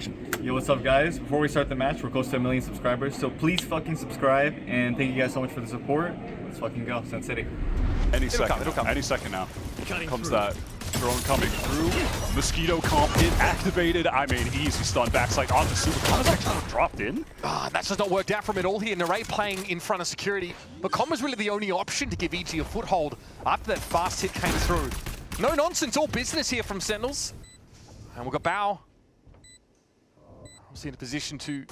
action. Yo, what's up, guys? Before we start the match, we're close to 1 million subscribers, so please fucking subscribe, and thank you guys so much for the support. Let's fucking go, Sen City. Any second now. Comes that drone coming through. Mosquito comp hit activated. I mean, easy stun backside onto Super. Com's actually dropped in. That's just not worked out from it all here. Narray playing in front of security, but Com was really the only option to give EG a foothold after that fast hit came through. No nonsense, all business here from Sentinels. And we've got Bao. Obviously in a position to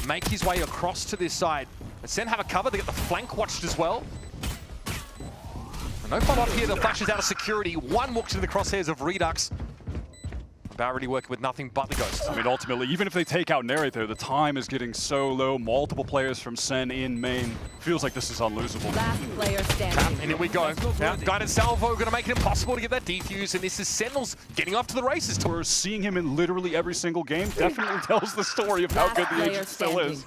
make his way across to this side. And Sen have a cover, they get the flank watched as well. And no follow-up here, the flashes out of security. One walks into the crosshairs of Reduxx. Bao already working with nothing but the Ghost. I mean, ultimately, even if they take out Narrate there, the time is getting so low. Multiple players from Sen in main. Feels like this is unlosable. Last player standing. And here we go. Now, Guided Salvo going to make it impossible to get that defuse, and this is Sentinels getting off to the races. We're seeing him in literally every single game. Definitely tells the story of how good the agent still is.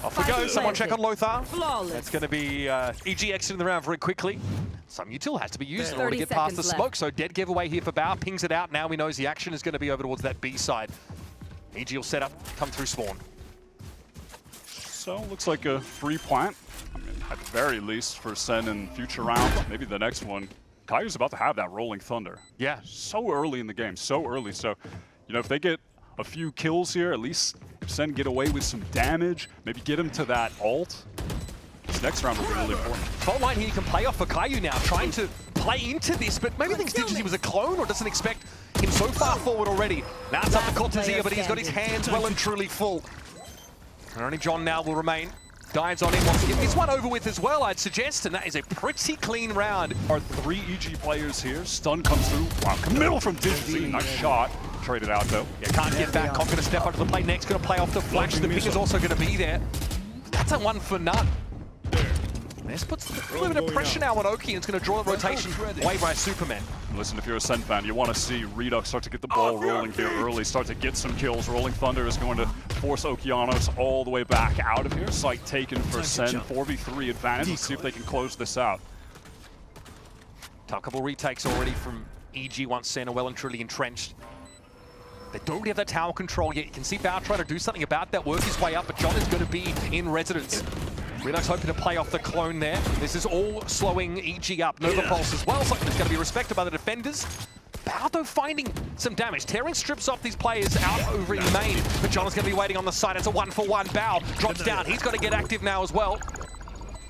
Off we go. Someone check on Lothar. Flawless. That's going to be EG exiting the round very quickly. Some util has to be used in order to get past the smoke. So dead giveaway here for Bao. Pings it out. Now he knows the action is going to be over towards that B side. EG will set up, come through spawn. So looks like a free plant. I mean, at the very least for Sen in future rounds, maybe the next one. Kayu's about to have that rolling thunder. Yeah. So early in the game, so early. So, you know, if they get a few kills here, at least Sen get away with some damage, maybe get him to that ult. This next round will be really important. Fault line here you can play off for Kayu now, trying to play into this, but maybe thinks Digizy was a clone or doesn't expect him so far forward already. Now it's up to Cortezia, but he's got his hands well and truly full. And only John now will remain. Dives on him, wants to get this one over with as well, I'd suggest, and that is a pretty clean round. Our 3 EG players here. Stun comes through. Wow, middle from Digizy. Nice shot. Traded out though. Yeah, can't get back. Conk gonna step up to the plate next, gonna play off the flash. The ping is also gonna be there. That's a one for none. This puts a little bit of pressure now on Oki, and it's gonna draw the rotation away by Superman. Listen, if you're a Sen fan, you want to see Reduxx start to get the ball rolling here early, start to get some kills. Rolling Thunder is going to force Okeanos all the way back out of here. Site taken for Sen, 4v3 advantage. Let's see if they can close this out. A couple retakes already from EG once Sen are well and truly entrenched. They don't really have that tower control yet. You can see Bao trying to do something about that, work his way up, but John is going to be in residence. Reduxx hoping to play off the clone there. This is all slowing EG up. Nova Pulse as well, something that's going to be respected by the defenders. Bao, though, finding some damage. Tearing strips off these players out over in main, but John is going to be waiting on the side. It's a 1-for-1. Bao drops down. He's got to get active now as well.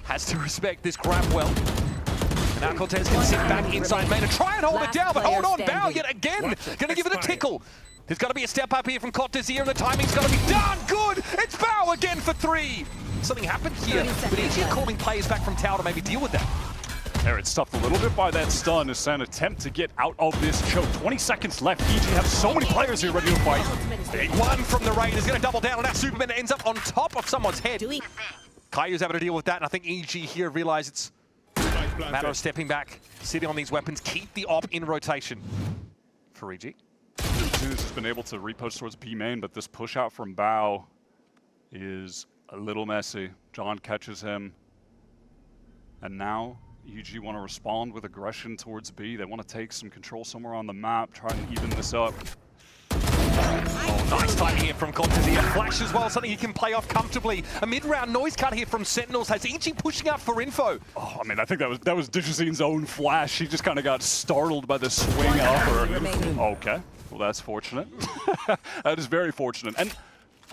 Has to respect this grab well. And now Cortez can sit back inside main and try and hold it down, but hold on, Bao yet again. Going to give it a tickle. There's got to be a step up here from Cortezia, and the timing's got to be done. Good! It's Bao again for 3. Something happened here, but EG are calling players back from tower to maybe deal with that. There, it's stuffed a little bit by that stun as Sen attempt to get out of this choke. 20 seconds left. EG have so many players here ready to fight. Big one from the Raiders, going to double down on that. Superman ends up on top of someone's head. Kayu's having to deal with that, and I think EG here realize it's a matter of stepping back, sitting on these weapons, keep the op in rotation for EG. Dude's just been able to repost towards B main, but this push out from Bao is a little messy. John catches him. And now EG want to respond with aggression towards B. They want to take some control somewhere on the map, try and even this up. Oh, nice timing here from Cortezia. Flash as well, something he can play off comfortably. A mid-round noise cut here from Sentinels has EG pushing out for info. Oh, I mean, I think that was Digizy's own flash. He just kind of got startled by the swing upper. Okay, well that's fortunate. That is very fortunate. And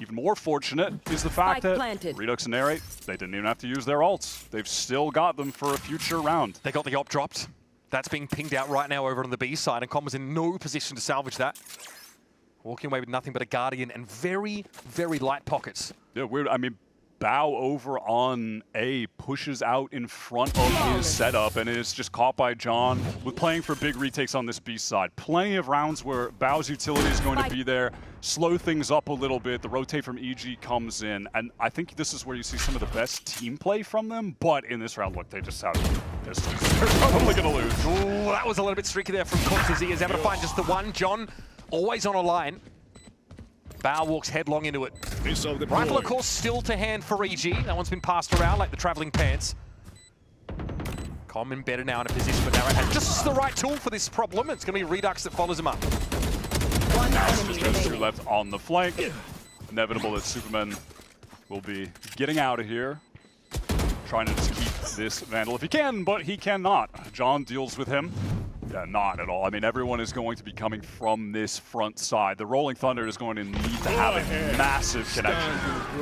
even more fortunate is the fact that Reduxx and Narrate, they didn't even have to use their ults. They've still got them for a future round. They got the op dropped. That's being pinged out right now over on the B side, and Com was in no position to salvage that. Walking away with nothing but a Guardian and very, very light pockets. Yeah, weird. I mean, Bao over on A pushes out in front of his setup and is just caught by John with playing for big retakes on this B side. Plenty of rounds where Bao's utility is going to be there, slow things up a little bit. The rotate from EG comes in, and I think this is where you see some of the best team play from them. But in this round, look, they just have distance. They're probably going to lose. Ooh, that was a little bit streaky there from Cortezia. He's able to find just the one. John always on a line. Bao walks headlong into it. Rifle, of course, still to hand for EG. That one's been passed around like the traveling pants. Com embedded now in a position, but Narrate has just the right tool for this problem. It's going to be Reduxx that follows him up. One Now it's enemy just those two remaining. left on the flank. Inevitable that Superman will be getting out of here. Trying to just keep this Vandal if he can, but he cannot. John deals with him. Yeah, not at all. I mean, everyone is going to be coming from this front side. The Rolling Thunder is going to need to have a massive connection.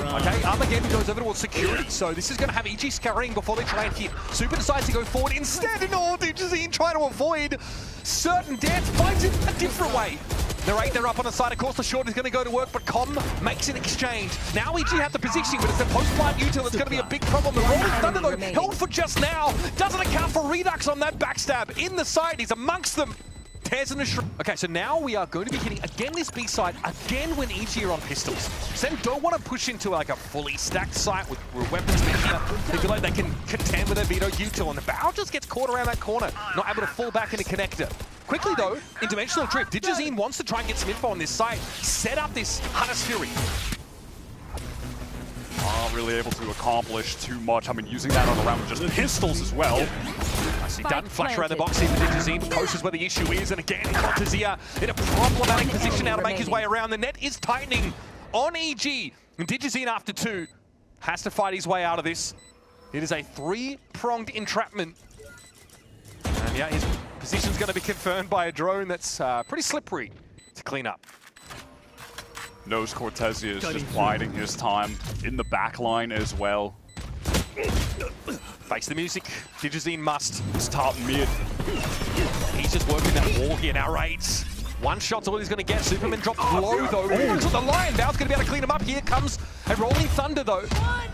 Okay, Armageddon goes over towards security, so this is going to have EG scurrying before they try and hit. Super decides to go forward instead, and all Digizine trying to avoid certain death, finds it a different way. They're up on the side, of course the short is going to go to work, but Com makes an exchange. Now EG have the positioning, but it's a post-blind util that's going to be a big problem. The Rolling Thunder though, held for just now, doesn't account for Reduxx on that backstab. In the side, he's amongst them. Tears in the shroud. Okay, so now we are going to be hitting again this B side, again when EG are on pistols. Sen don't want to push into like a fully stacked site with weapons here. They feel like they can contend with their veto util, and the Bow just gets caught around that corner, not able to fall back into connector. Quickly though, in Dimensional Drift, Digizine wants to try and get some info on this site, set up this Hunter's Fury. Not really able to accomplish too much. I mean, using that on the round with just pistols as well. Nicely done. Flash around the box here for Digizine. Coast is where the issue is, and again, Contazia in a problematic position now to make his way around. The net is tightening on EG. And Digizine, after 2, has to fight his way out of this. It is a 3-pronged entrapment. And yeah, his position's going to be confirmed by a drone that's pretty slippery to clean up. Knows Cortezia is just biding his time in the back line as well. Face the music. Digizine must. It's top mid. He's just working that wall here now, Raids. One shot's all he's going to get. Superman drops low, though. Onto the line. Val's going to be able to clean him up. Here comes a Rolling Thunder, though.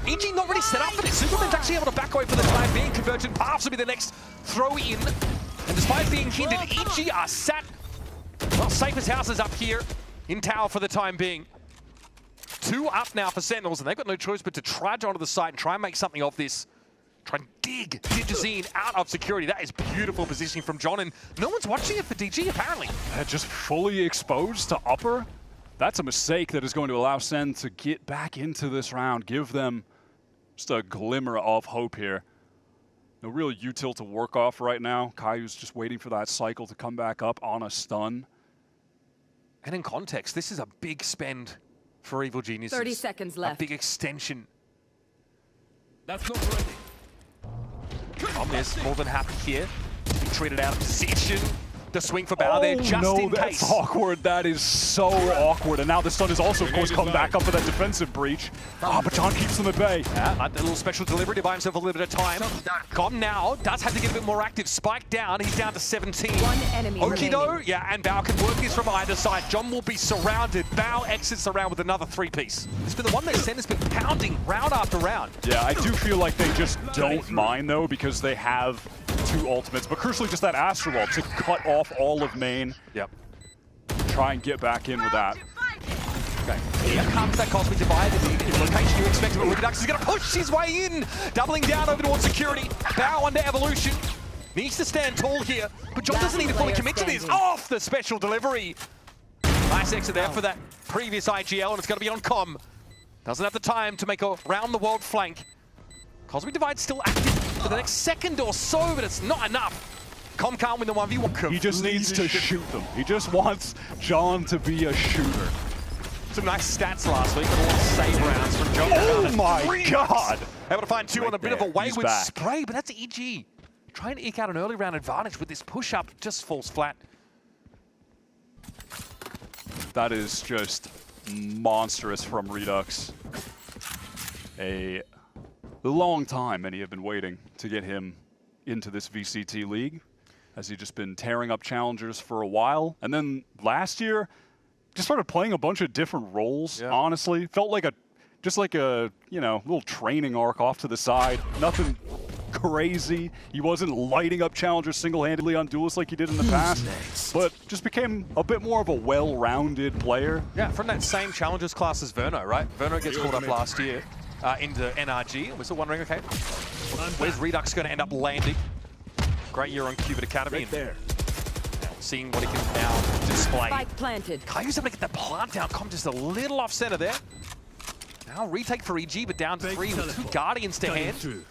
EG not really set up for this. Superman's actually able to back away for the time being. Convergent paths will be the next throw in. And despite being hindered, EG are sat, well, safe as houses up here in tower for the time being. 2 up now for Sentinels, and they've got no choice but to trudge onto the site and try and make something of this. Try and dig Digizine out of security. That is beautiful positioning from John, and no one's watching it for DG, apparently. Just fully exposed to upper. That's a mistake that is going to allow Sen to get back into this round, give them just a glimmer of hope here. No real util to work off right now. Caillou's just waiting for that cycle to come back up on a stun. And in context, this is a big spend for Evil Geniuses. 30 seconds left. A big extension. That's not ready. Omnis more than happy here to be treated out of position. The swing for Bow there just no, in that's case. awkward. That is so awkward. And now the stun is also, of course, come back up for that defensive breach. But John keeps them at bay. Yeah, a little special delivery to buy himself a little bit of time. Com now does have to get a bit more active. Spike down, he's down to 17. One enemy Oki remaining. though, yeah, and Bow can work this from either side. John will be surrounded. Bow exits around with another 3-piece. It's been the one that Sen has been pounding round after round. Yeah, I do feel like they just don't mind, though, because they have 2 ultimates, but crucially just that Astral Ult to cut off all of main. Yep. Try and get back in with that. Okay, here comes that Cosmic Divide. The location you expect, but Reduxx is going to push his way in. Doubling down over towards security. Bow under Evolution. Needs to stand tall here, but John doesn't need to fully commit to this. Off the special delivery. Nice exit there for that previous IGL, and it's going to be on Com. Doesn't have the time to make a round-the-world flank. Cosmic Divide's still active for the next second or so, but it's not enough. Com can't win the 1v1. He just needs to shoot them. He just wants John to be a shooter. Some nice stats last week, but a lot of save rounds from John. Oh my God! Able to find 2 on a bit of a wayward back. spray, but that's EG. Trying to eke out an early round advantage with this push-up, just falls flat. That is just monstrous from Reduxx. A long time many have been waiting to get him into this VCT league. Has he just been tearing up challengers for a while? And then last year, just started playing a bunch of different roles, honestly. Felt like just like a, you know, little training arc off to the side. Nothing crazy. He wasn't lighting up challengers single-handedly on duelists like he did in the past, but just became a bit more of a well-rounded player. Yeah, from that same challengers class as Verno, right? Verno gets called up last year into NRG. We're still wondering, okay, where's Reduxx going to end up landing? Great year on Cubit Academy. Right there. Seeing what he can now display. Spike planted. Caillou's able to get that plant down. Com just a little off center there. Now retake for EG, but down to 3 with 2 Guardians to hand.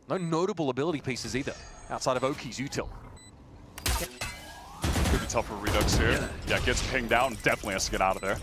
No notable ability pieces either, outside of Oki's util. Could be tough for Reduxx here. Yeah, gets pinged out and definitely has to get out of there.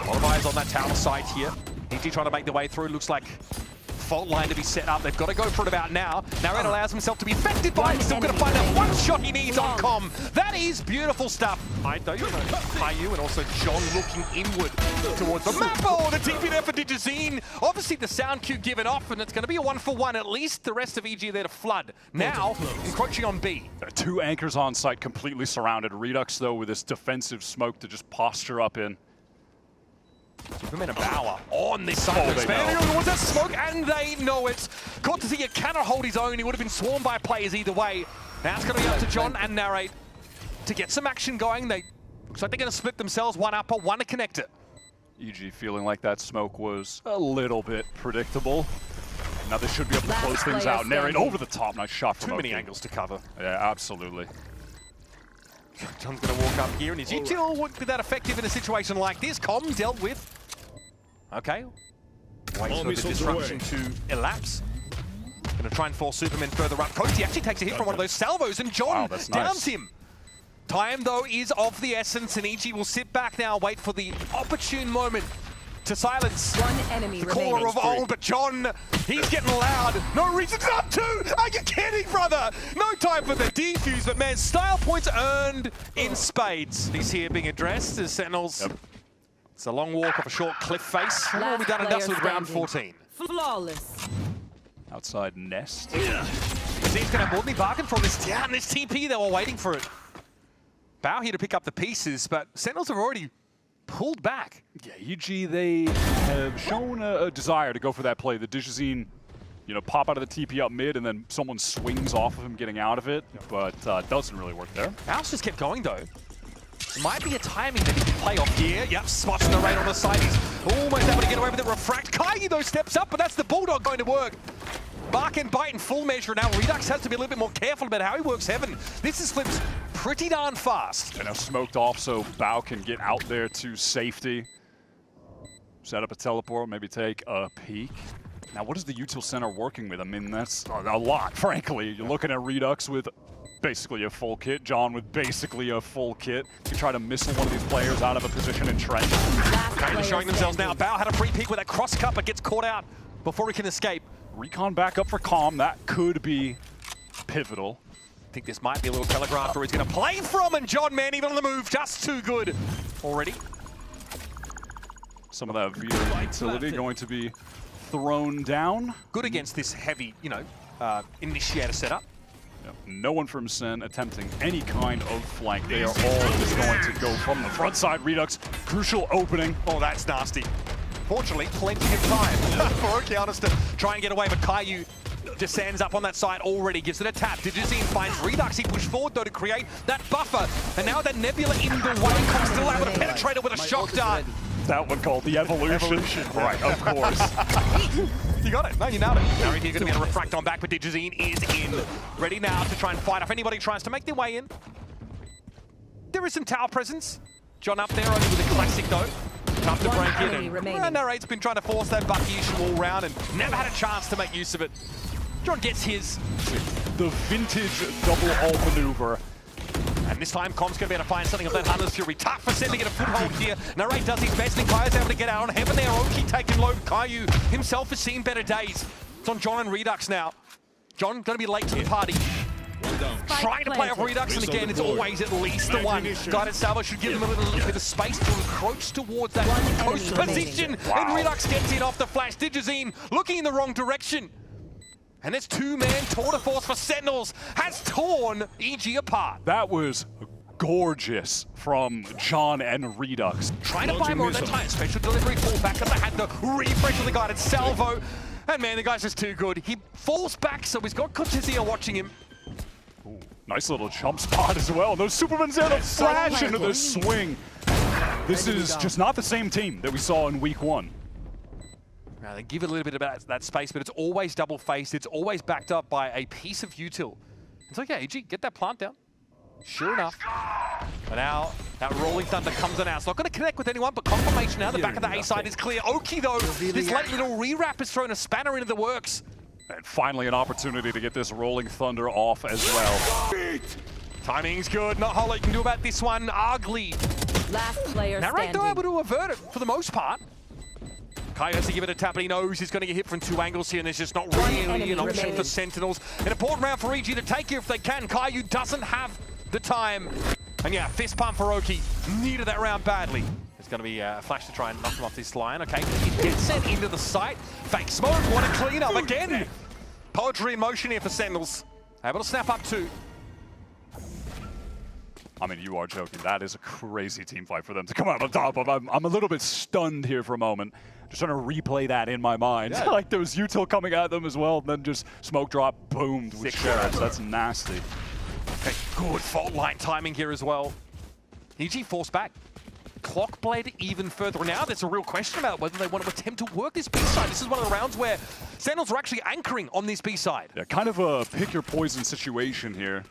A lot of eyes on that tower site here. EG trying to make their way through. Looks like fault line to be set up. They've got to go for it about now. Narrate allows himself to be affected by it. Still going to find that one shot he needs on Com. That is beautiful stuff. Though, you know, Caillou and also John looking inward towards the map. Oh, the TP there for Digizine. Obviously, the sound cue given off, and it's going to be a 1-for-1. At least the rest of EG there to flood. Now, encroaching on B. There are 2 anchors on site, completely surrounded. Reduxx, though, with this defensive smoke to just posture up in. Superman and Bauer on this side. Expanding towards that smoke, and they know it. Cortesia cannot hold his own. He would have been swarmed by players either way. Now it's going to be up to John and Narrate to get some action going. Looks like they're going to split themselves, one upper, one to connect it. EG feeling like that smoke was a little bit predictable. Now they should be able to close things out. Narrate over the top. Nice shot from Too many angles to cover. Yeah, absolutely. John's going to walk up here, and his util wouldn't be that effective in a situation like this. Com dealt with. Okay. Wait for the disruption to elapse. Going to try and force Superman further up. Coty actually takes a hit from one of those salvos, and John downs him. Time, though, is of the essence, and EG will sit back now, wait for the opportune moment to silence the caller of old. But John, he's getting loud. No reason to up two. Are you kidding, brother? No time for the defuse, but man, style points earned in spades. He's here being addressed as Sentinels. It's a long walk off a short cliff face. And all we done and dusted with round 14. Flawless. Outside nest. He's going to have more than he bargained for this. Yeah, and this TP, they were waiting for it. Bao here to pick up the pieces, but Sentinels have already pulled back. Yeah, EG, they have shown a desire to go for that play. The Digizine, you know, pop out of the TP up mid, and then someone swings off of him getting out of it, but doesn't really work there. Bao's just kept going, though. Might be a timing that he can play off here. Yep, spots the raid on the side. He's almost able to get away with it. Refract. Caillou, though, steps up, but that's the Bulldog going to work. Bark and bite in full measure. Now Reduxx has to be a little bit more careful about how he works Heaven. This is flipped pretty darn fast. And now smoked off so Bao can get out there to safety. Set up a teleport, maybe take a peek. Now what is the util center working with? I mean, that's a lot, frankly. You're looking at Reduxx with basically a full kit, John with basically a full kit. You try to missile one of these players out of a position in trench. Kind of showing themselves now. Bao had a free peek with that cross cut, but gets caught out before he can escape. Recon back up for Calm. That could be pivotal. I think this might be a little telegraph where he's going to play from, and John, man, even on the move, just too good already. Some of that Vita utility going to be thrown down. Good against this heavy, you know, initiator setup. Yep. No one from Sen attempting any kind of flank. They are all just going to go from the front side. Reduxx, crucial opening. Oh, that's nasty. Fortunately, plenty of time for Okeanos to try and get away, but Caillou descends up on that side already, gives it a tap. Digizine finds Reduxx. He pushed forward, though, to create that buffer. And now that Nebula in the way, Com's still able to penetrate it with a shock dart. That one called the evolution. Right, of course. You got it. No, you nailed it. Now he's going to be able to refract on back, but Digizine is in. Ready now to try and fight off anybody tries to make their way in. There is some tower presence. John up there, only with a classic, though. Tough to break in, and Narrate's been trying to force that Bucky issue all round and never had a chance to make use of it. John gets his. The vintage double ult maneuver. And this time, Com's going to be able to find something of that Hunter's Fury. Tough for Sen to get a foothold here. Narrate does his best, and Caillou's able to get out on Heaven there. Oki taking low. Caillou himself has seen better days. It's on John and Reduxx now. John going to be late to the party. Trying to play off Reduxx, and again, it's always at least the one. Guided Salvo should give them a little bit of space to encroach towards that post position. And Reduxx gets in off the flash. Digizine looking in the wrong direction. And this two-man tour de force for Sentinels has torn EG apart. That was gorgeous from John and Reduxx. Trying to buy more of that time. Special delivery fallback, and they had the refresh of the Guided Salvo. And man, the guy's just too good. He falls back, so he's got Cortesia watching him. Ooh, nice little jump spot as well. Those Supermen's there to flash into the swing. This is just not the same team that we saw in week 1. Now, they give it a little bit of that space, but it's always double-faced. It's always backed up by a piece of util. It's like, yeah, EG, get that plant down. Sure enough. But now, that Rolling Thunder comes on out. It's not going to connect with anyone, but confirmation now. The back of the A side is clear. Oki, though, this late little rewrap has thrown a spanner into the works. And finally an opportunity to get this Rolling Thunder off as well. Timing's good. Not a whole lot you can do about this one. Ugly. Last player Narrate standing. though able to avert it for the most part. Kai has to give it a tap, and he knows he's going to get hit from 2 angles here, and there's just not really an option remaining. for Sentinels. An important round for EG to take here if they can. Caillou doesn't have the time. And yeah, fist pump for Oki. Needed that round badly. There's going to be a flash to try and knock him off this line. Okay, he gets sent into the site. Fake smoke, what a clean up again. Poetry in motion here for Sentinels. Able to snap up 2. I mean, you are joking. That is a crazy team fight for them to come out on top of. I'm a little bit stunned here for a moment. Just trying to replay that in my mind. Yeah. Like there was util coming at them as well, and then just smoke drop, boomed with sheriffs. That's nasty. Okay, good fault line timing here as well. EG forced back. Clock blade even further. Now there's a real question about whether they want to attempt to work this B side. This is one of the rounds where Sentinels are actually anchoring on this B side. Yeah, kind of a pick your poison situation here.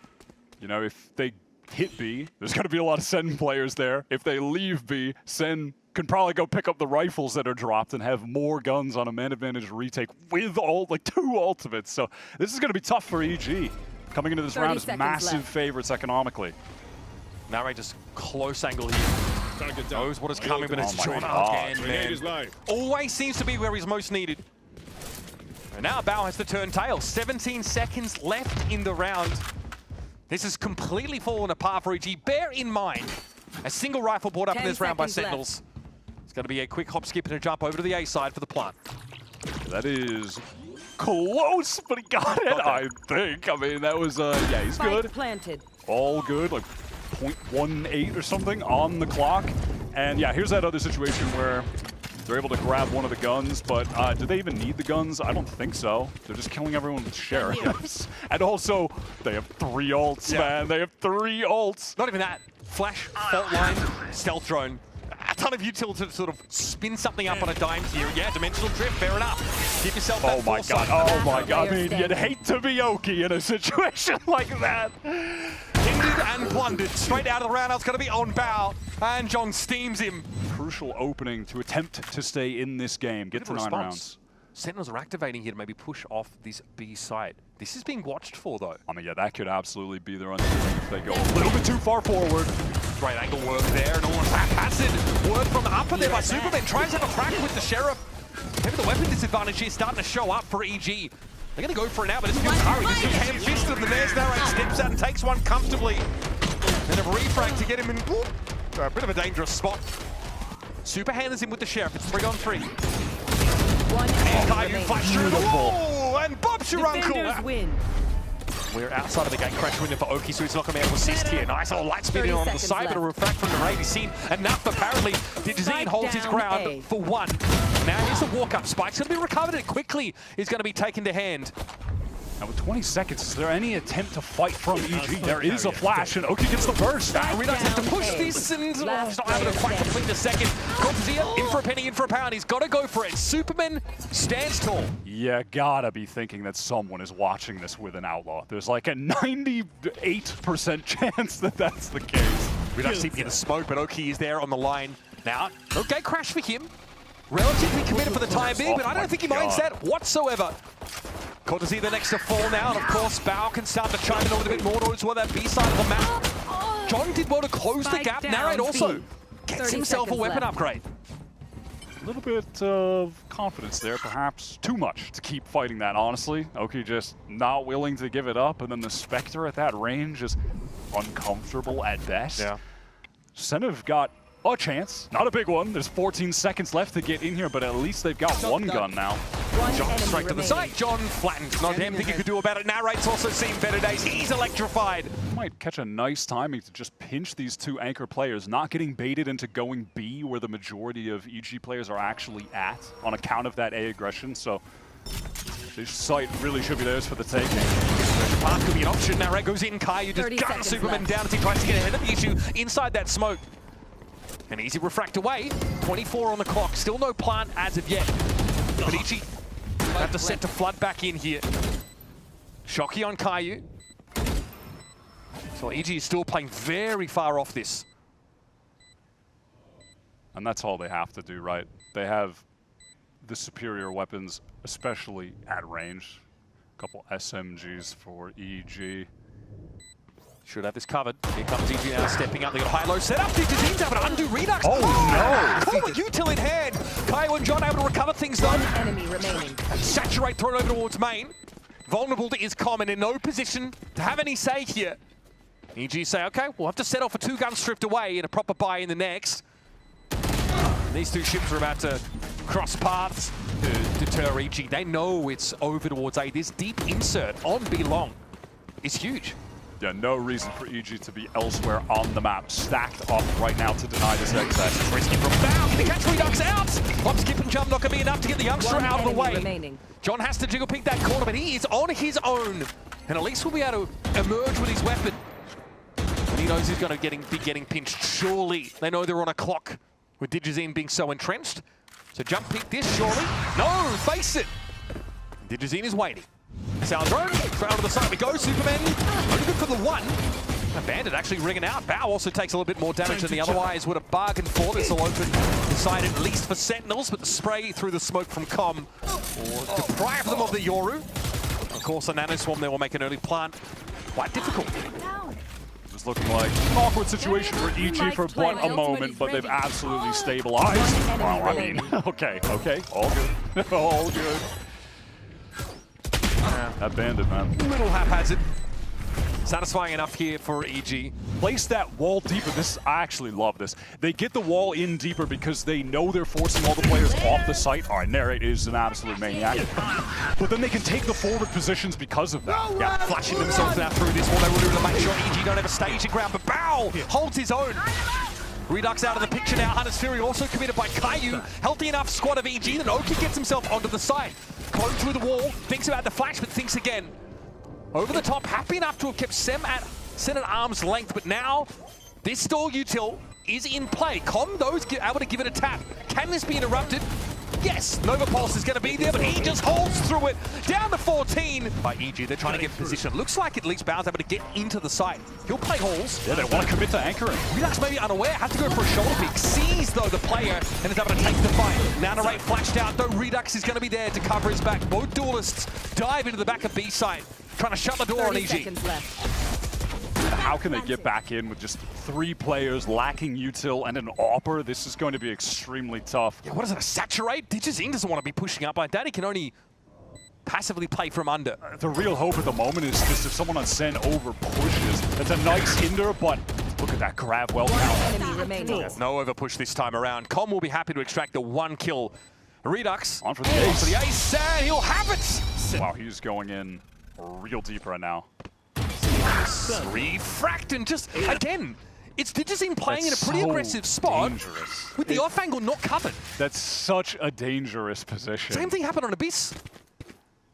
You know, if they hit B, there's going to be a lot of Sen players there. If they leave B, Sen can probably go pick up the rifles that are dropped and have more guns on a man advantage retake with like 2 ultimates. So this is going to be tough for EG. Coming into this round as massive favorites economically. Narrate just close angle here. Knows what is coming, but it's John again, man. Always seems to be where he's most needed. And now Bao has to turn tail. 17 seconds left in the round. This has completely fallen apart for EG. Bear in mind, a single rifle brought up in this round by Sentinels. It's going to be a quick hop, skip, and a jump over to the A side for the plant. That is close, but he got it, okay. I think. I mean, that was, yeah, he's good. Planted. All good, like 0.18 or something on the clock. And yeah, here's that other situation where they're able to grab one of the guns, but do they even need the guns? I don't think so. They're just killing everyone with sheriffs. And also, they have 3 ults, man. They have 3 ults. Not even that. Flash, fault line, stealth drone. A ton of util to sort of spin something up on a dime here. Yeah, dimensional drift, fair enough. Give yourself that foresight. Oh my god. I mean, you'd hate to be Oki in a situation like that. Hindered and plundered. Straight out of the round, it's going to be on Bao. And John steams him. Crucial opening to attempt to stay in this game. Get to 9 rounds. Sentinels are activating here to maybe push off this B site. This is being watched for, though. I mean, yeah, that could absolutely be their understanding if they go a little bit too far forward. Great angle work there, and almost haphazard work from the upper there by Superman. Tries to have a crack with the Sheriff. Maybe the weapon disadvantage here starting to show up for EG. They're going to go for it now, but it's feels hurried. This is ham-fisted, and the Nares Narrate steps out and takes one comfortably. And a refrag to get him in a bit of a dangerous spot. Super handers him with the Sheriff. It's 3-on-3. And Caillou flashed through the wall, and Bob's your uncle. Win. We're outside of the gate crash window for Oki, so he's not going to be able to assist here. Nice little light speed in on the side, but a refract from the raid. He's seen enough, apparently. Digizine holds his ground for 1. Now here's the walk-up. Spike's going to be recovered, and quickly is going to be taken to hand. Now with 20 seconds, is there any attempt to fight from EG? There is a flash, and Oki gets the burst. Reduxx has to push this, and he's not able to quite complete the second. Cortezia, in for a penny, in for a pound. He's got to go for it. Superman stands tall. You gotta be thinking that someone is watching this with an outlaw. There's like a 98% chance that that's the case. Reduxx TP the smoke, but Oki is there on the line. Now, okay, crash for him. Relatively committed for the time being, but I don't think he minds that whatsoever. Cortezia the next to fall now, and of course, Bao can start to chime in a little bit more towards that B side of the map. John did well to close the gap. Narrate also gets himself a weapon upgrade. A little bit of confidence there, perhaps too much to keep fighting that, honestly. Oki just not willing to give it up, and then the Spectre at that range is uncomfortable at best. Yeah. Sen have got a chance, not a big one. There's 14 seconds left to get in here, but at least they've got one gun now. John straight to the side. John flattened. Not a damn thing you could do about it. Narrate's also seen better days. He's electrified. Might catch a nice timing to just pinch these 2 anchor players, not getting baited into going B where the majority of EG players are actually at on account of that A aggression. So this site really should be theirs for the taking. Path could be an option. Narrate goes in. Caillou just guns Superman down as he tries to get ahead of the issue inside that smoke. An easy refract away. 24 on the clock. Still no plant as of yet. But EG have to set to flood back in here. Shocky on Caillou. So EG is still playing very far off this. And that's all they have to do, right? They have the superior weapons, especially at range. A couple SMGs for EG. Should have this covered. Here comes EG now, stepping up. They got a high-low setup. Digizine have an undo Reduxx. Oh, no! Call it util in hand. Kaio and John able to recover things, though. Enemy remaining. And Saturate thrown over towards main. Vulnerable to is common, in no position to have any say here. EG say, okay, we'll have to settle for 2 guns stripped away and a proper buy in the next. And these 2 ships are about to cross paths to deter EG. They know it's over towards A. This deep insert on B long is huge. Yeah, no reason for EG to be elsewhere on the map. Stacked up right now to deny this access. Risky from Bao. Can he catch Reduxx out? Pop, skip, and jump not going to be enough to get the youngster One out of the enemy way. remaining. John has to jiggle pick that corner, but he is on his own. And at least we'll be able to emerge with his weapon. And he knows he's going to be getting pinched. Surely they know they're on a clock with Digizine being so entrenched. So jump pick this, surely. No, face it. Digizine is waiting. Sound thrown, thrown to the side we go. Superman, only good for the 1. A Bandit actually ringing out. Bao also takes a little bit more damage than he otherwise would have bargained for. This will open the side at least for Sentinels, but the spray through the smoke from Com will deprive them of the Yoru. Of course, a Nano Swarm there will make an early plant quite difficult. It's looking like an awkward situation for EG for but a moment, but they've absolutely stabilized. Well, I mean, okay, all good, all good. That Bandit, man. Little haphazard. Satisfying enough here for EG. Place that wall deeper. I actually love this. They get the wall in deeper because they know they're forcing all the players off the site. All right, Narrate is an absolute maniac. But then they can take the forward positions because of that. Yeah, flashing themselves now through this one. They will do to make sure EG don't have a staging ground, but Bao holds his own. Reduxx out of the picture now. Hunter's Fury also committed by Kaio. Healthy enough squad of EG that Oki gets himself onto the side. Clone through the wall, thinks about the flash, but thinks again. Over the top, happy enough to have kept Sem at arm's length, but now this stall util is in play. Com, though, is able to give it a tap. Can this be interrupted? Yes, Nova Pulse is going to be there, but he just holds through it. Down to 14 by EG. They're trying to get position. Looks like at least Bao's able to get into the site. He'll play halls. Yeah, they want to commit to anchoring. Reduxx may be unaware, has to go for a shoulder pick. Sees, though, the player and is able to take the fight. Nanorate flashed out, though Reduxx is going to be there to cover his back. Both duelists dive into the back of B site, trying to shut the door on EG. 30 seconds left. How can they get back in with just 3 players lacking util and an AWPer? This is going to be extremely tough. Yeah, what is it, a saturate? Digizine doesn't want to be pushing up like that. He can only passively play from under. The real hope at the moment is just if someone on Sen over pushes. That's a nice hinder, but look at that grab well count. Enemy remaining. No over push this time around. Com will be happy to extract the 1 kill. Reduxx On for the ace. For the ace, and he'll have it! Wow, he's going in real deep right now. Refract and just, again, it's Digizine playing That's in a pretty so aggressive spot dangerous. with the off angle not covered. That's such a dangerous position. Same thing happened on Abyss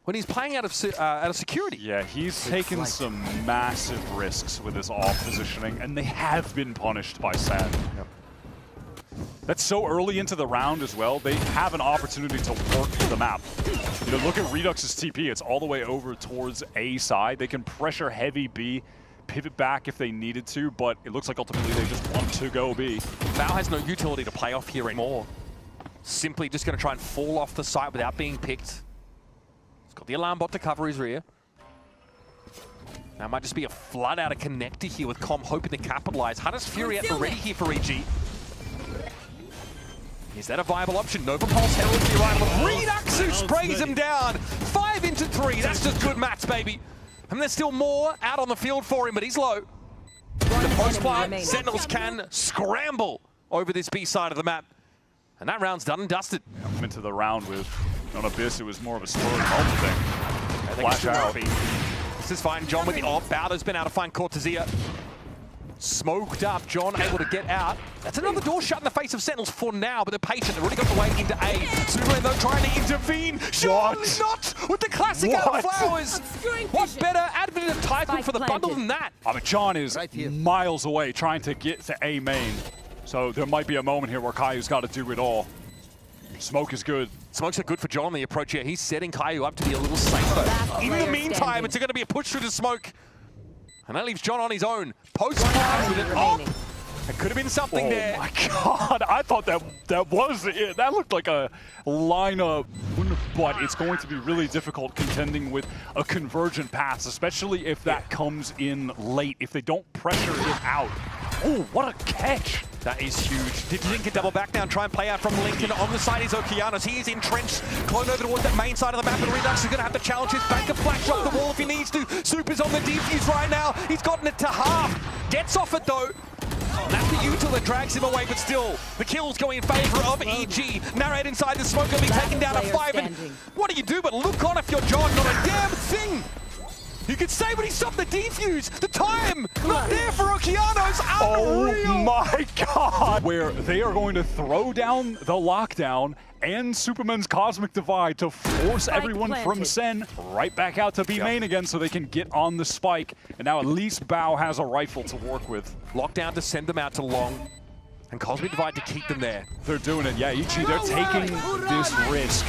when he's playing out of security. Yeah, he's taken some massive risks with his off positioning, and they have been punished by Sen. Yep. That's so early into the round as well. They have an opportunity to work the map. You know, look at Reduxx's TP. It's all the way over towards A side. They can pressure heavy B, pivot back if they needed to, but it looks like ultimately they just want to go B. Bao has no utility to play off here anymore. Simply just going to try and fall off the site without being picked. He's got the alarm bot to cover his rear. Now might just be a flood out of connector here with Com hoping to capitalize. Hunter's Fury at the ready here for EG. Is that a viable option? Nova Pulse heralds the arrival of Reduxx, who sprays him down. 5 into 3. That's just good mats, baby. And there's still more out on the field for him, but he's low. The post plant, Sentinels can scramble over this B side of the map. And that round's done and dusted. Come into the round with, on Abyss, it was more of a spur of the moment thing. Flash out. This is fine. John with the off. Bowder's been able to find Cortezia. Smoked up. John able to get out. That's another door shut in the face of Sentinels for now, but they're patient. They've already got the way into A. Superman, though, trying to intervene. Surely not with the classic out of flowers. What better advent of Typhoon for the bundle than that? I mean, John is miles away trying to get to A main. So there might be a moment here where Kaio's got to do it all. Smoke is good. Smokes are good for John on the approach here. He's setting Kaio up to be a little safer. In the meantime, it's going to be a push through the smoke. And that leaves John on his own. Post with it off. It could have been something there. Oh my god, I thought that was it. That looked like a lineup, but it's going to be really difficult contending with a convergent pass, especially if that comes in late, if they don't pressure it out. Oh, what a catch. That is huge. Did Link double back now and try and play out from Lincoln? On the side is Okeanos. He is entrenched, clone over towards that main side of the map, and Reduxx is going to have to challenge his back and flash off the wall if he needs to. Super's on the defuse right now. He's gotten it to half. Gets off it though. That's the util that drags him away, but still, the kills go in favor of EG. Narrate inside the smoke, going to be taken down to 5. And what do you do but look on if you're John? Not a damn thing. You could say when he stopped the defuse, the time, not there for Okeanos. Unreal. Oh my god! Where they are going to throw down the lockdown and Superman's Cosmic Divide to force everyone from Sen right back out to B main again so they can get on the spike. And now at least Bao has a rifle to work with. Lockdown to send them out to long, and Cosmic Divide to keep them there. They're doing it, yeah, EG, they're taking this risk.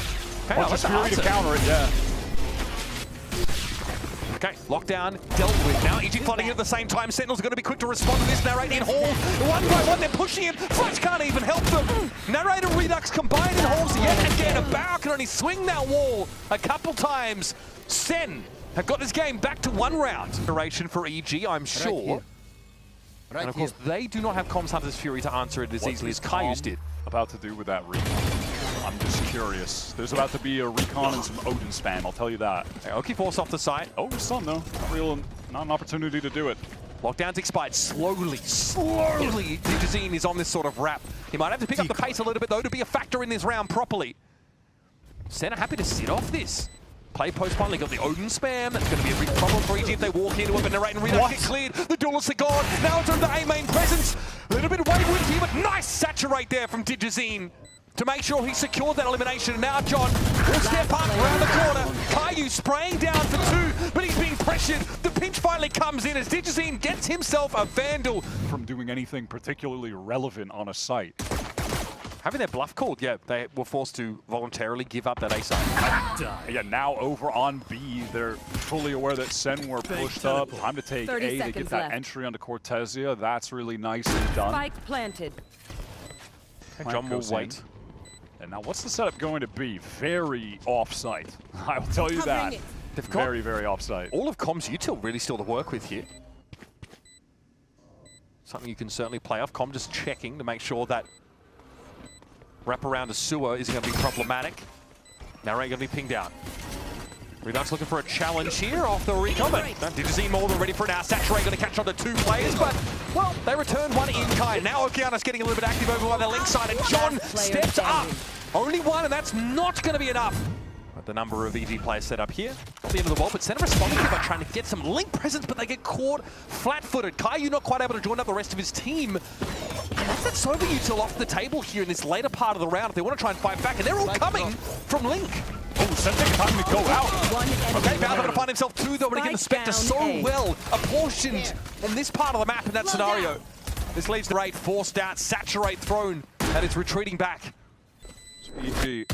Hey, Bunch of Fury to counter it, yeah. Okay, lockdown dealt with. Now EG flooding in at the same time. Sentinels are going to be quick to respond to this. Narrate in Hall. One by one, they're pushing him. Flash can't even help them. Narrate and Reduxx combined in Halls yet again. A Bao can only swing that wall a couple times. Sen have got this game back to 1 round. Duration for EG, I'm sure. And of course, they do not have Comms Hunter's Fury to answer it as easily as Kaius did. About to do with that recon? I'm just curious. There's about to be a recon and some Odin spam, I'll tell you that. Okay, Oki forced off the site. Oh, some though. Not an opportunity to do it. Lockdown's expired. Slowly, Digizine is on this sort of wrap. He might have to pick up the pace a little bit though to be a factor in this round properly. Sen are happy to sit off this. Play post finally got the Odin spam. That's going to be a big problem for EG if they walk into it, but Narrate and Reduxx get cleared. The duelists are gone. Now it's on the A main presence. A little bit wayward here, but nice saturate there from Digizine to make sure he secured that elimination. And now John will step up around the corner. Kaius spraying down for 2, but he's being pressured. The pinch finally comes in as Digizine gets himself a Vandal. From doing anything particularly relevant on a site. Having their bluff called, yeah, they were forced to voluntarily give up that A side. Yeah, now over on B, they're fully aware that Sen were pushed up. Time to take A to get that entry onto Cortesia. That's really nicely done. Spike planted. John will wait. And now what's the setup going to be? Very off-site. I will tell you that. They've got very, very off-site. all of Com's util really still to work with here. Something you can certainly play off. Com just checking to make sure that wrap around a sewer isn't going to be problematic. Narrate going to be pinged out. Reduxx looking for a challenge here off the recon. Digizine more than ready for it now. Saturate going to catch on to 2 players, but, well, they return one in kind. Now Okeanos getting a little bit active over on the link side, and John steps up. Only 1, and that's not going to be enough. But the number of EG players set up here at the end of the wall, but Sen responding by trying to get some link presence, but they get caught flat-footed. Kaius not quite able to join up the rest of his team. And that's that Sova util off the table here in this later part of the round if they want to try and fight back, and they're all coming from Link. Oh, Sen taking time to go out. Okay, Bao's going to find himself 2 though, but again, the Spectre so well apportioned on this part of the map in that scenario. This leads to Raid forced out, Saturate thrown, and it's retreating back. EG,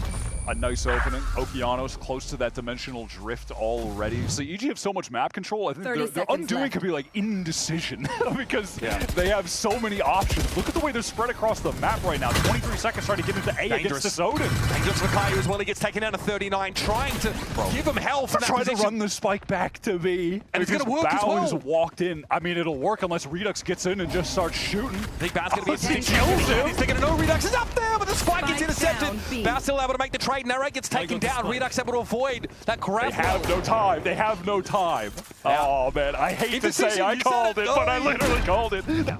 a nice opening. Okeanos close to that dimensional drift already. So EG have so much map control. I think their undoing could be like indecision because they have so many options. Look at the way they're spread across the map right now. 23 seconds trying to get into A against this Odin. Dangerous for Kaius as well. He gets taken down to 39, trying to give him hell from that trying position. to run the spike back to B. And it's going to work as well. Bao has walked in. I mean, it'll work unless Reduxx gets in and just starts shooting. I think Bao's going to be a he kills him. He's thinking, no, Reduxx is up there, but the spike gets intercepted. Bao still able to make the trade. Narrate gets taken down. Reduxx able to avoid that grab. They have no time. They have no time. Oh, man. I hate to say I called it, but I literally called it. Yeah,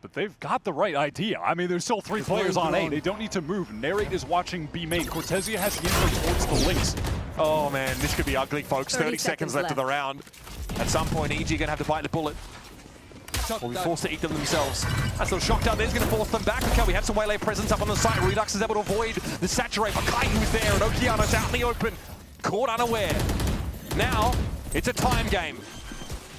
but they've got the right idea. I mean, there's still 3 players on A. They don't need to move. Narrate is watching B main. Cortesia has the info towards the links. Oh, man. This could be ugly, folks. 30 seconds left of the round. At some point, EG going to have to bite the bullet. Or be forced to eat them themselves. That's a little shock down there. He's going to force them back. Okay, we have some Waylay presence up on the site. Reduxx is able to avoid the Saturate, but Kaius there, and Okeanos out in the open. Caught unaware. Now, it's a time game.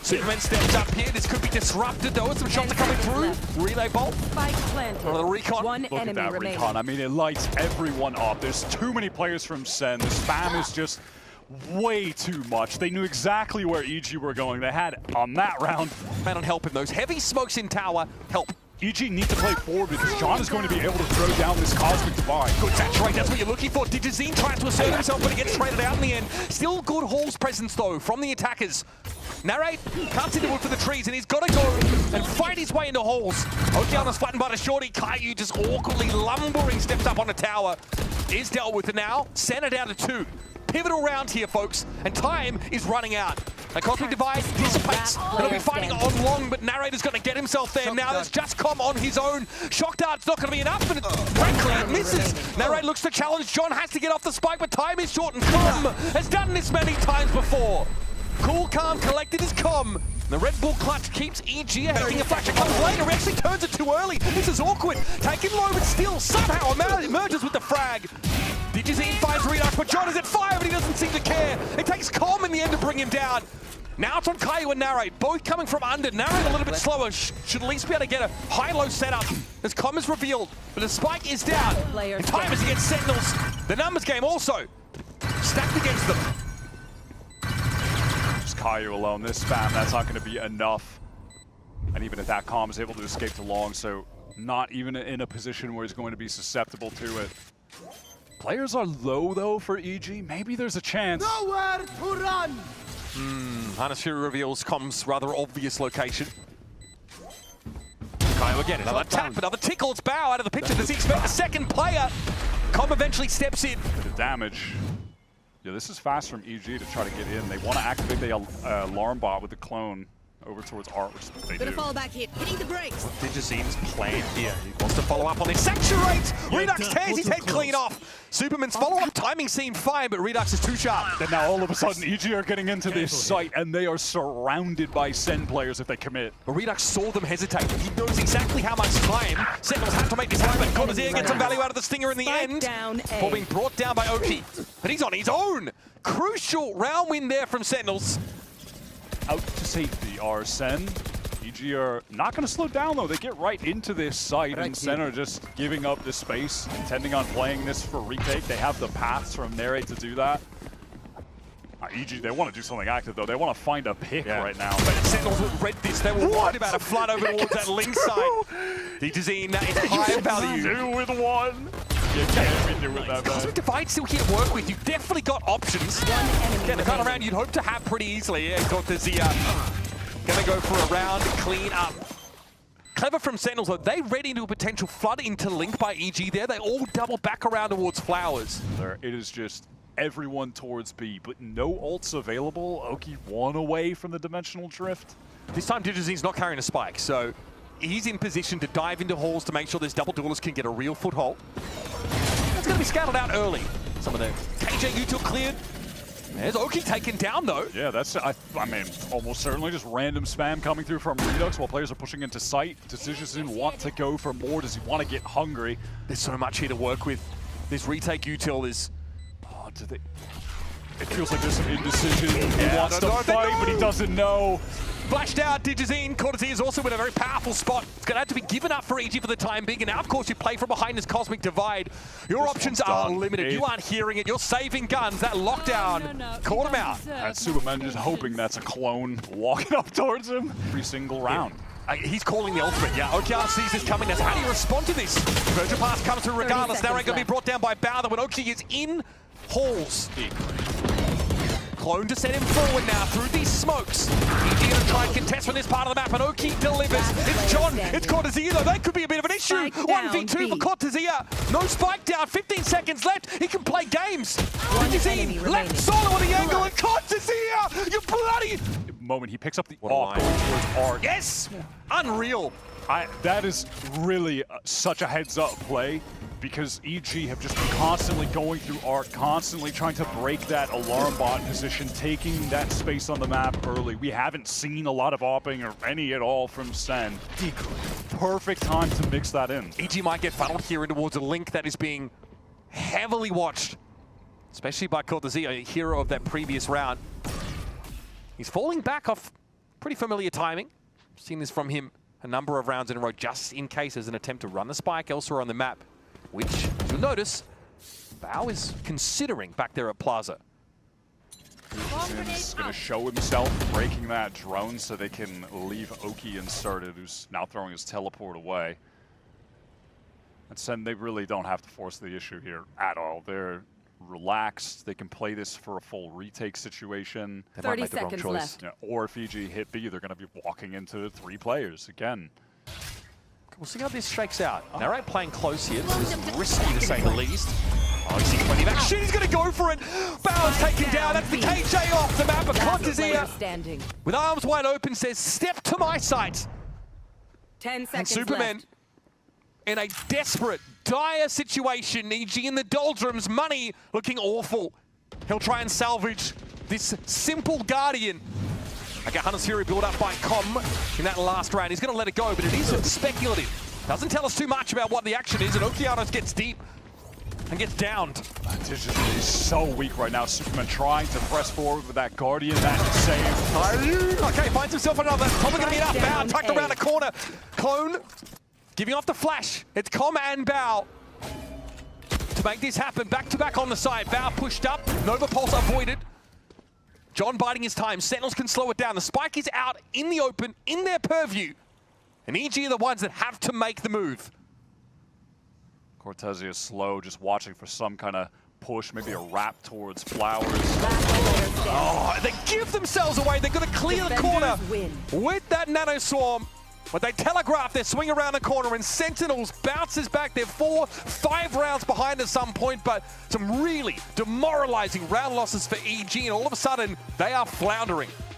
Superman steps up here. This could be disrupted, though. Some shots are coming through. Relay bolt. Spike planted. Or the recon. One Look at enemy that remaining. recon. I mean, it lights everyone up. There's too many players from Sen. The spam is just way too much. They knew exactly where EG were going. They had on that round. Man on helping those heavy smokes in tower. Help. EG need to play forward because John is going to be able to throw down this Cosmic Divide. Good saturate, that's what you're looking for. Digizine tries to assert himself, but he gets traded out in the end. Still good Hall's presence, though, from the attackers. Narrate can't see the wood for the trees, and he's got to go and fight his way into Halls. Okeana's flattened by the shorty. Caillou just awkwardly lumbering, steps up on the tower. Is dealt with it now. Senna down to 2. Pivotal round here, folks, and time is running out. A Cosmic Divide dissipates. They'll be fighting on long, but Narrator's going to get himself there. Now that's just come on his own. Shock Dart's not going to be enough, and frankly, it misses. Narrator looks to challenge. John has to get off the spike, but time is short, and Com has done this many times before. Cool, calm, collected is Com. The Red Bull clutch keeps EG ahead. King of Flasher comes later, he actually turns it too early. This is awkward. Taken low, but still somehow emerges with the frag. Digizine finds Reduxx, but John is at fire, but he doesn't seem to care. It takes Com in the end to bring him down. Now it's on Caillou and Narrate, both coming from under. Narrate a little bit slower, should at least be able to get a high-low setup as Com is revealed, but the spike is down. And time is against Sentinels. The numbers game also stacked against them. Just Caillou alone. This spam, that's not going to be enough. And even at that, Com is able to escape to long, so not even in a position where he's going to be susceptible to it. Players are low, though, for EG. Maybe there's a chance. Nowhere to run! Harness Fury reveals Com's rather obvious location. Caillou again, another tap, another tickle. It's Bao out of the picture. Does he expect a second player? Com eventually steps in. Bit of damage. Yeah, this is fast from EG to try to get in. They want to activate the alarm bot with the clone over towards Art, which they do. Fall back here, hitting the brakes. Digizine's plan here. He wants to follow up on this. Saturate! Reduxx tears his head clean off. Superman's follow-up timing seemed fine, but Reduxx is too sharp. And now all of a sudden, EG are getting into this site, and they are surrounded by Sen players if they commit. But Reduxx saw them hesitate. He knows exactly how much time Sentinels have to make this happen. Cortazia gets some value out of the stinger in the end. Before being brought down by Oki. But he's on his own. Crucial round win there from Sentinels. Out to safety are Sen. EG are not going to slow down, though. They get right into this site, and Sen are just giving up the space, intending on playing this for retake. They have the paths from Narrate to do that. EG, they want to do something active, though. They want to find a pick right now. But Sentinels would read this. They were worried about a flood over towards that link side. Digizine, that is high value. 2 with 1. You can't be doing that, man. Cosmic Divide still here to work with. You've definitely got options. Yeah, the kind of round you'd hope to have pretty easily. Yeah, Cortazia gonna go for a round clean up. Clever from Sentinels, though. They read into a potential flood into Link by EG there. They all double back around towards Flowers. It is just everyone towards B, but no ults available. Oki 1 away from the dimensional drift. This time Digizine's not carrying a spike, so he's in position to dive into Halls to make sure this double duelist can get a real foothold. It's going to be scouted out early. Some of the KJ util cleared. There's Oki taken down, though. Yeah, that's, I mean, almost certainly just random spam coming through from Reduxx while players are pushing into sight. Does Digizine want to go for more? Does he want to get hungry? There's so much here to work with. This retake util is... Oh, do they... It feels like there's some indecision. He wants to fight, but he doesn't know. Flashed out, Digizine. Cortazia is also in a very powerful spot. It's going to have to be given up for EG for the time being. And now, of course, you play from behind this Cosmic Divide. Your options are limited. You aren't hearing it. You're saving guns. That lockdown caught him out. And Superman just hoping that's a clone walking up towards him every single round. He's calling the ultimate, yeah. Okeana sees this coming. That's how do you respond to this? Virgin Pass comes through regardless. Now, going to be brought down by Bowther when Oki is in Halls. Clone to set him forward now through these smokes. EG going to try and contest from this part of the map, and Oki delivers. It's John, it's Cortazia, though. That could be a bit of an issue. 1v2 for Cortazia. No spike down, 15 seconds left. He can play games. Digizine left solo on the angle, and Cortazia, you bloody... Moment he picks up the AWP going towards Art. Yes! Unreal. That is really such a heads-up play, because EG have just been constantly going through Art, constantly trying to break that alarm bot position, taking that space on the map early. We haven't seen a lot of AWPing or any at all from Sen. Perfect time to mix that in. EG might get funneled here in towards a link that is being heavily watched, especially by Cortazia, a hero of that previous round. He's falling back off pretty familiar timing. Seen this from him a number of rounds in a row, just in case as an attempt to run the spike elsewhere on the map, which, you'll notice, Bao is considering back there at Plaza. Is going to show himself breaking that drone so they can leave Oki inserted, who's now throwing his teleport away. And Sen, they really don't have to force the issue here at all. They're relaxed. They can play this for a full retake situation. They might 30 make the wrong seconds choice. left. Yeah, or if EG hit B, they're going to be walking into 3 players again. We'll see how this shakes out. Narrate playing close here. This is risky to say the least. Oh, you see plenty of action. He's going to go for it. Bowers taken down. That's the KJ off the map. But Cont is here Standing. with arms wide open. Says, "Step to my sight." 10 seconds And Superman left. in a desperate, dire situation. EG in the doldrums. Money looking awful. He'll try and salvage this simple Guardian. Okay, Hunter's Fury built up by Com in that last round. He's going to let it go, but it is speculative. Doesn't tell us too much about what the action is, and Okeanos gets deep and gets downed. He's so weak right now. Superman trying to press forward with that Guardian, that save. Okay, finds himself another. Probably going to get up. Bao Down tucked A. around the corner. Clone giving off the flash. It's Com and Bao to make this happen. Back to back on the side. Bao pushed up. Nova Pulse avoided. John biding his time. Sentinels can slow it down. The spike is out in the open, in their purview. And EG are the ones that have to make the move. Cortezia is slow, just watching for some kind of push, maybe a wrap towards Flowers. Oh, they give themselves away. They're going to clear the corner with that Nano Swarm. But they telegraph their swing around the corner, and Sentinels bounces back. They're 4-5 rounds behind at some point, but some really demoralizing round losses for EG, and all of a sudden, they are floundering.